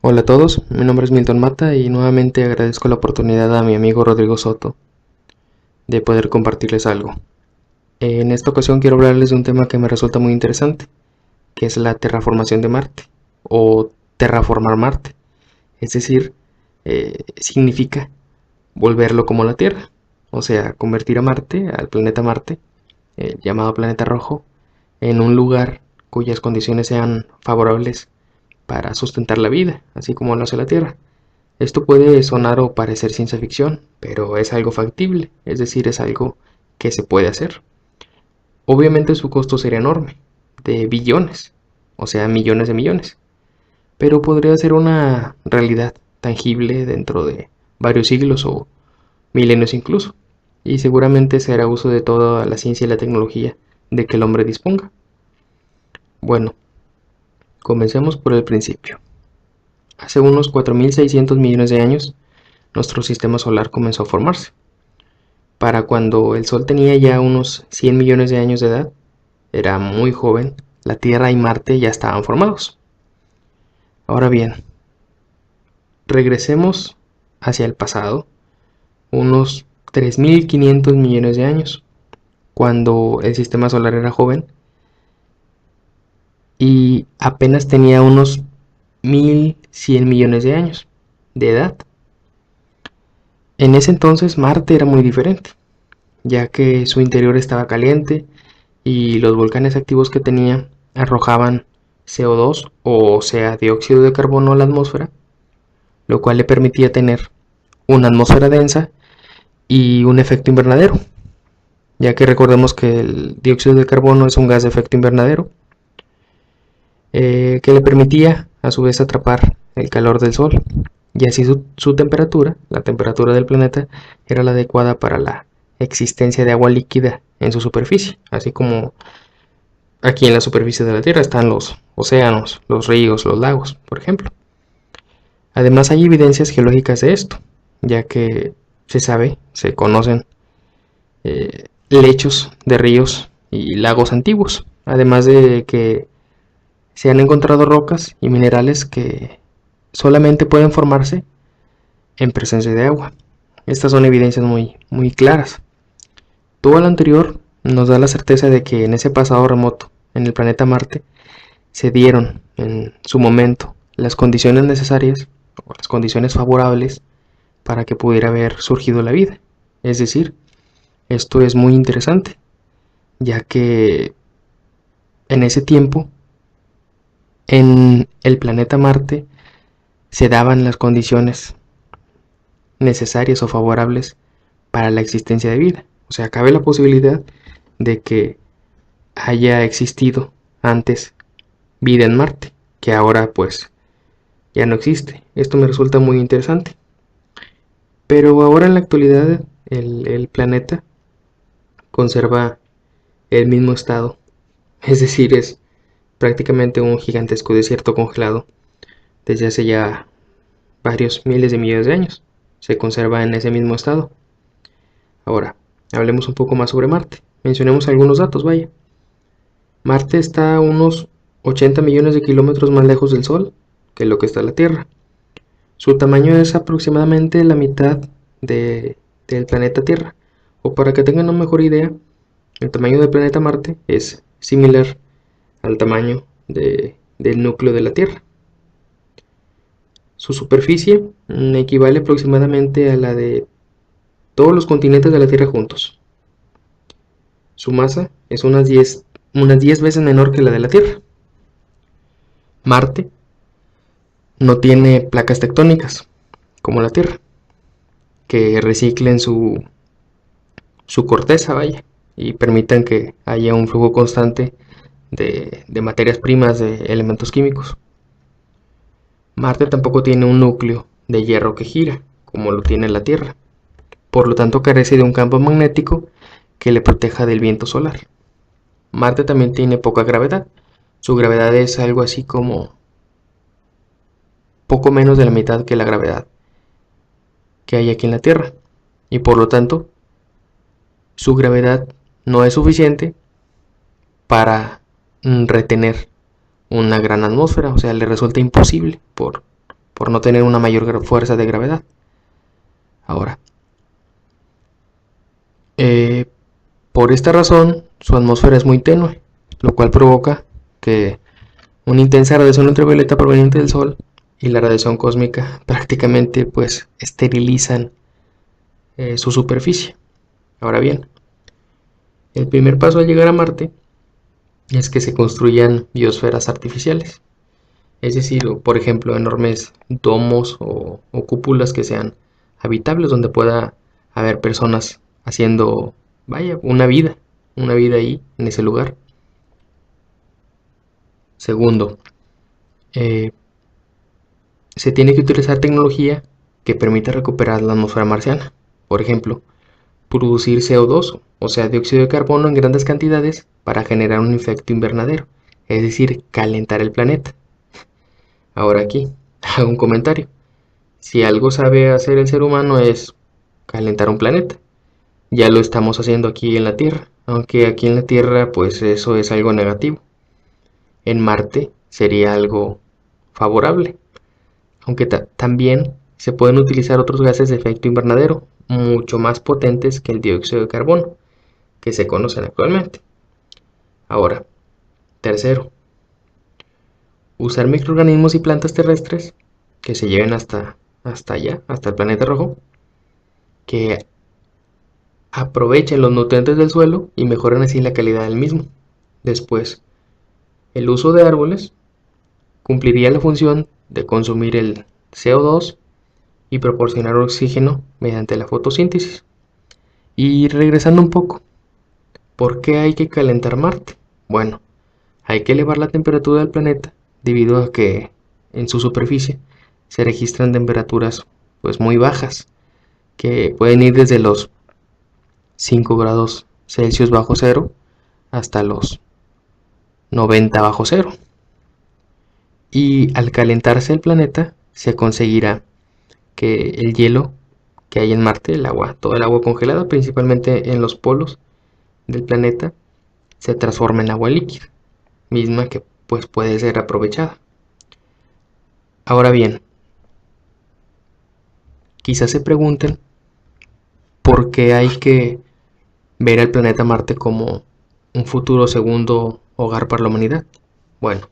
Hola a todos, mi nombre es Milton Mata y nuevamente agradezco la oportunidad a mi amigo Rodrigo Soto de poder compartirles algo. En esta ocasión quiero hablarles de un tema que me resulta muy interesante, que es la terraformación de Marte o terraformar Marte. Es decir, significa volverlo como la Tierra, o sea, convertir a Marte, al planeta Marte, llamado planeta rojo, en un lugar cuyas condiciones sean favorables para sustentar la vida, así como lo hace la Tierra. Esto puede sonar o parecer ciencia ficción, pero es algo factible, es decir, es algo que se puede hacer. Obviamente su costo sería enorme, de billones, o sea, millones de millones, pero podría ser una realidad tangible dentro de varios siglos o milenios incluso, y seguramente se hará uso de toda la ciencia y la tecnología de que el hombre disponga. Bueno, comencemos por el principio. Hace unos 4.600 millones de años, nuestro sistema solar comenzó a formarse. Para cuando el Sol tenía ya unos 100 millones de años de edad, era muy joven, la Tierra y Marte ya estaban formados. Ahora bien, regresemos hacia el pasado, unos 3.500 millones de años, cuando el sistema solar era joven y apenas tenía unos 1.100 millones de años de edad. En ese entonces Marte era muy diferente, ya que su interior estaba caliente y los volcanes activos que tenía arrojaban CO2 o sea dióxido de carbono a la atmósfera, lo cual le permitía tener una atmósfera densa y un efecto invernadero, ya que recordemos que el dióxido de carbono es un gas de efecto invernadero que le permitía a su vez atrapar el calor del sol y así su temperatura, la temperatura del planeta, era la adecuada para la existencia de agua líquida en su superficie, así como aquí en la superficie de la Tierra están los océanos, los ríos, los lagos, por ejemplo. Además hay evidencias geológicas de esto, ya que se conocen lechos de ríos y lagos antiguos, además de que se han encontrado rocas y minerales que solamente pueden formarse en presencia de agua. Estas son evidencias muy claras. Todo lo anterior nos da la certeza de que en ese pasado remoto, en el planeta Marte, se dieron en su momento las condiciones necesarias o las condiciones favorables para que pudiera haber surgido la vida. Es decir, esto es muy interesante, ya que en ese tiempo, en el planeta Marte, se daban las condiciones necesarias o favorables para la existencia de vida. O sea, cabe la posibilidad de que haya existido antes vida en Marte, que ahora pues ya no existe. Esto me resulta muy interesante. Pero ahora en la actualidad el planeta conserva el mismo estado, es decir, es prácticamente un gigantesco desierto congelado desde hace ya varios miles de millones de años. Se conserva en ese mismo estado. Ahora, hablemos un poco más sobre Marte. Mencionemos algunos datos, vaya. Marte está a unos 80 millones de kilómetros más lejos del Sol que lo que está la Tierra. Su tamaño es aproximadamente la mitad del planeta Tierra. O para que tengan una mejor idea, el tamaño del planeta Marte es similar al tamaño del núcleo de la Tierra. Su superficie equivale aproximadamente a la de todos los continentes de la Tierra juntos. Su masa es unas 10 veces menor que la de la Tierra. Marte no tiene placas tectónicas como la Tierra que reciclen su corteza, vaya, y permitan que haya un flujo constante de materias primas, de elementos químicos. Marte tampoco tiene un núcleo de hierro que gira, como lo tiene la Tierra. Por lo tanto, carece de un campo magnético que le proteja del viento solar. Marte también tiene poca gravedad. Su gravedad es algo así como poco menos de la mitad que la gravedad que hay aquí en la Tierra. Y por lo tanto, su gravedad no es suficiente para retener una gran atmósfera, o sea, le resulta imposible por por no tener una mayor fuerza de gravedad. Ahora, por esta razón, su atmósfera es muy tenue, lo cual provoca que una intensa radiación ultravioleta proveniente del Sol y la radiación cósmica prácticamente pues esterilizan su superficie. Ahora bien, el primer paso al llegar a Marte es que se construyan biosferas artificiales, es decir, por ejemplo, enormes domos o cúpulas que sean habitables donde pueda haber personas haciendo, vaya, una vida ahí, en ese lugar. Segundo, eh, se tiene que utilizar tecnología que permita recuperar la atmósfera marciana. Por ejemplo, producir CO2, o sea, dióxido de carbono en grandes cantidades para generar un efecto invernadero, es decir, calentar el planeta. Ahora aquí, hago un comentario. Si algo sabe hacer el ser humano es calentar un planeta. Ya lo estamos haciendo aquí en la Tierra, aunque aquí en la Tierra pues eso es algo negativo. En Marte sería algo favorable, aunque también se pueden utilizar otros gases de efecto invernadero, mucho más potentes que el dióxido de carbono, que se conocen actualmente. Ahora, tercero, usar microorganismos y plantas terrestres que se lleven hasta allá, hasta el planeta rojo, que aprovechen los nutrientes del suelo y mejoren así la calidad del mismo. Después, el uso de árboles cumpliría la función de consumir el CO2 y proporcionar oxígeno mediante la fotosíntesis. Y regresando un poco, ¿por qué hay que calentar Marte? Bueno, hay que elevar la temperatura del planeta debido a que en su superficie se registran temperaturas pues muy bajas, que pueden ir desde los 5 grados Celsius bajo cero hasta los 90 bajo cero. Y al calentarse el planeta se conseguirá que el hielo que hay en Marte, el agua, todo el agua congelada, principalmente en los polos del planeta, se transforme en agua líquida, misma que pues puede ser aprovechada. Ahora bien, quizás se pregunten por qué hay que ver al planeta Marte como un futuro segundo hogar para la humanidad. Bueno,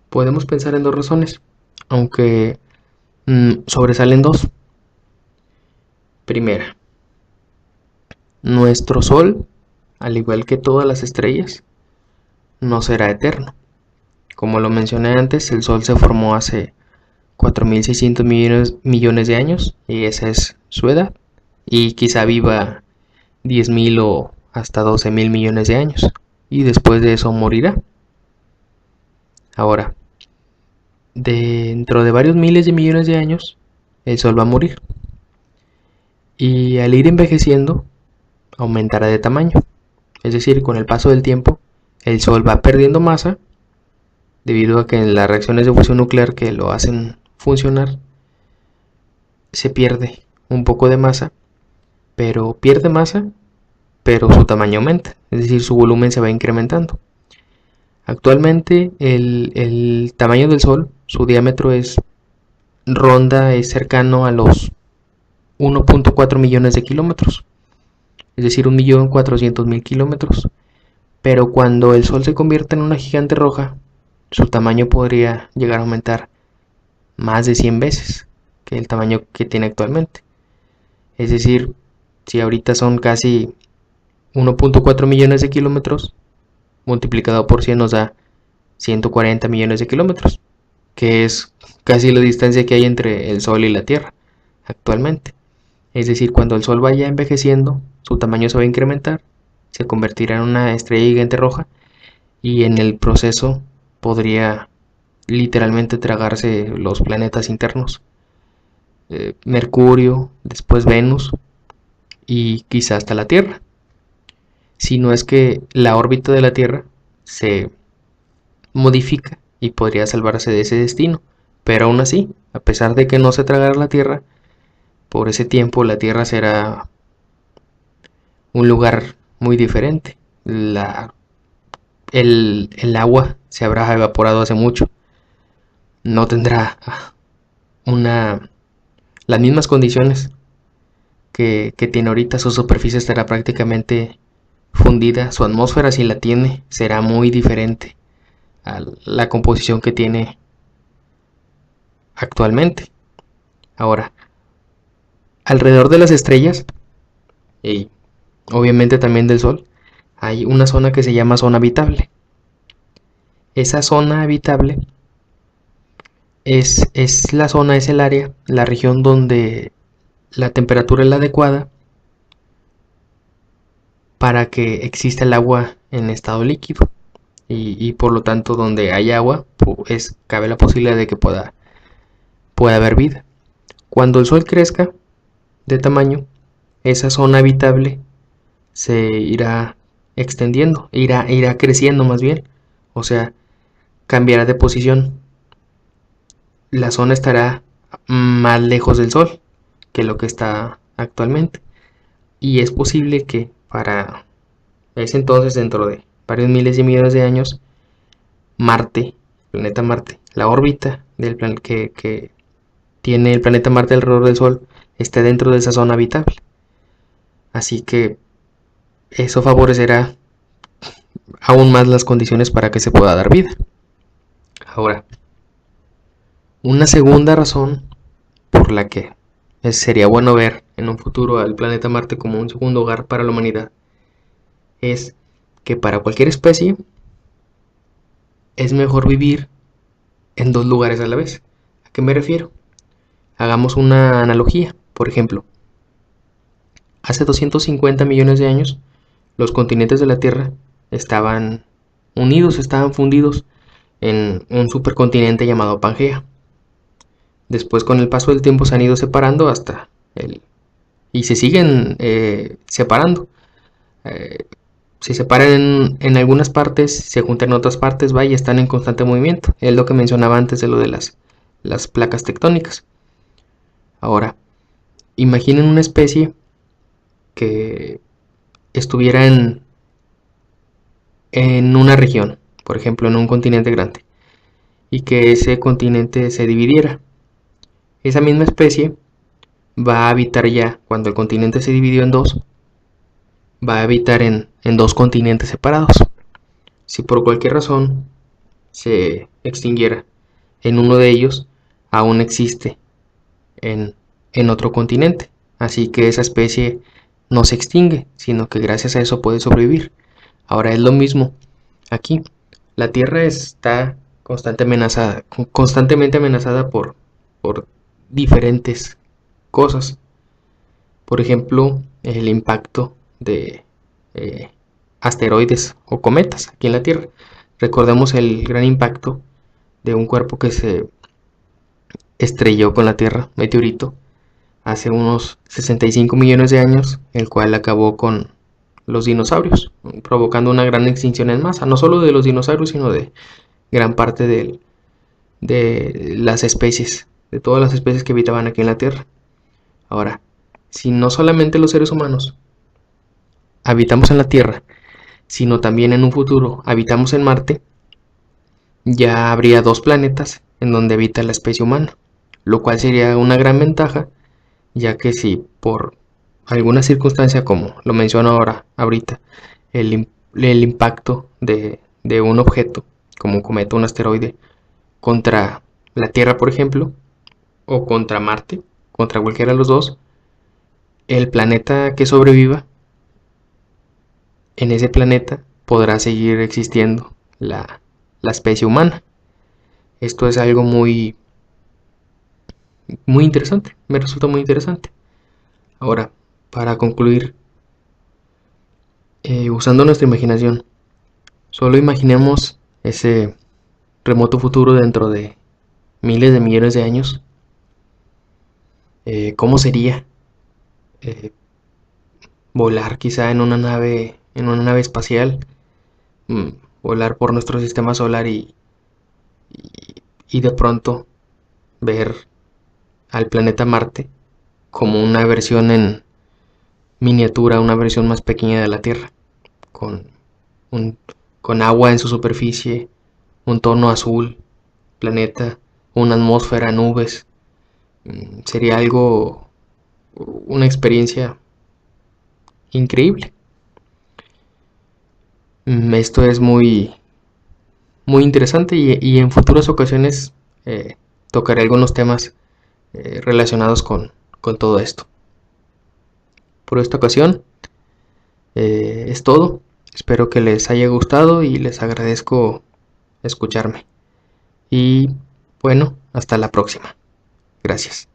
podemos pensar en dos razones, aunque sobresalen dos. Primera, nuestro Sol, al igual que todas las estrellas, no será eterno. Como lo mencioné antes, el Sol se formó hace 4.600 millones de años y esa es su edad. Y quizá viva 10.000 o hasta 12.000 millones de años. Y después de eso morirá. Ahora, dentro de varios miles de millones de años, el Sol va a morir. Y al ir envejeciendo, aumentará de tamaño. Es decir, con el paso del tiempo, el Sol va perdiendo masa debido a que en las reacciones de fusión nuclear que lo hacen funcionar, se pierde un poco de masa, pero pierde masa, pero su tamaño aumenta, es decir, su volumen se va incrementando. Actualmente el tamaño del Sol, su diámetro es cercano a los 1.4 millones de kilómetros, es decir, 1.400.000 kilómetros. Pero cuando el Sol se convierta en una gigante roja, su tamaño podría llegar a aumentar más de 100 veces que el tamaño que tiene actualmente. Es decir, si ahorita son casi 1.4 millones de kilómetros, multiplicado por 100 nos da 140 millones de kilómetros, que es casi la distancia que hay entre el Sol y la Tierra actualmente. Es decir, cuando el Sol vaya envejeciendo, su tamaño se va a incrementar, se convertirá en una estrella gigante roja y en el proceso podría literalmente tragarse los planetas internos, Mercurio, después Venus y quizá hasta la Tierra, si no es que la órbita de la Tierra se modifica y podría salvarse de ese destino. Pero aún así, a pesar de que no se tragara la Tierra, por ese tiempo la Tierra será un lugar muy diferente. La el agua se habrá evaporado hace mucho. No tendrá las mismas condiciones que tiene ahorita. Su superficie estará prácticamente fundida. Su atmósfera, si la tiene, será muy diferente a la composición que tiene actualmente. Ahora, alrededor de las estrellas y obviamente también del Sol, hay una zona que se llama zona habitable. Esa zona habitable es la zona, es el área, la región donde la temperatura es la adecuada para que exista el agua en estado líquido. Y por lo tanto, donde hay agua, pues cabe la posibilidad de que pueda haber vida. Cuando el Sol crezca de tamaño, esa zona habitable se irá extendiendo, irá creciendo más bien, o sea, cambiará de posición. La zona estará más lejos del Sol que lo que está actualmente. Y es posible que para ese entonces, dentro de varios miles y millones de años, Marte, el planeta Marte, la órbita que tiene el planeta Marte alrededor del Sol, esté dentro de esa zona habitable. Así que eso favorecerá aún más las condiciones para que se pueda dar vida. Ahora, una segunda razón por la que sería bueno ver en un futuro al planeta Marte como un segundo hogar para la humanidad es que para cualquier especie es mejor vivir en dos lugares a la vez. ¿A qué me refiero? Hagamos una analogía. Por ejemplo, hace 250 millones de años los continentes de la Tierra estaban unidos, estaban fundidos en un supercontinente llamado Pangea. Después, con el paso del tiempo, se han ido separando y se siguen separando. Se separan en algunas partes, se juntan en otras partes, y están en constante movimiento. Es lo que mencionaba antes de lo de las placas tectónicas. Ahora, imaginen una especie que estuviera en una región, por ejemplo, en un continente grande, y que ese continente se dividiera. Esa misma especie va a habitar ya, cuando el continente se dividió en dos, va a habitar en dos continentes separados. Si por cualquier razón se extinguiera en uno de ellos, aún existe en otro continente. Así que esa especie no se extingue, sino que gracias a eso puede sobrevivir. Ahora es lo mismo aquí. La Tierra está constantemente amenazada por diferentes cosas. Por ejemplo, el impacto de asteroides o cometas aquí en la Tierra. Recordemos el gran impacto de un cuerpo que se estrelló con la Tierra, meteorito, hace unos 65 millones de años, el cual acabó con los dinosaurios, provocando una gran extinción en masa, no solo de los dinosaurios, sino de gran parte de las especies, de todas las especies que habitaban aquí en la Tierra. Ahora, si no solamente los seres humanos habitamos en la Tierra, sino también en un futuro habitamos en Marte, ya habría dos planetas en donde habita la especie humana, lo cual sería una gran ventaja, ya que si por alguna circunstancia, como lo menciono ahorita, el impacto de un objeto, como un cometa, un asteroide, contra la Tierra, por ejemplo, o contra Marte, contra cualquiera de los dos, el planeta que sobreviva, en ese planeta podrá seguir existiendo la especie humana. Esto es algo muy interesante, me resulta muy interesante. Ahora, para concluir, usando nuestra imaginación, solo imaginemos ese remoto futuro dentro de miles de millones de años. ¿Cómo sería volar quizá en una nave espacial, mm, volar por nuestro sistema solar y de pronto ver al planeta Marte como una versión en miniatura, una versión más pequeña de la Tierra, con un, con agua en su superficie, un tono azul, planeta, una atmósfera, nubes. Sería algo, una experiencia increíble. Esto es muy interesante y en futuras ocasiones tocaré algunos temas relacionados con todo esto. Por esta ocasión es todo. Espero que les haya gustado y les agradezco escucharme. Y bueno, hasta la próxima. Gracias.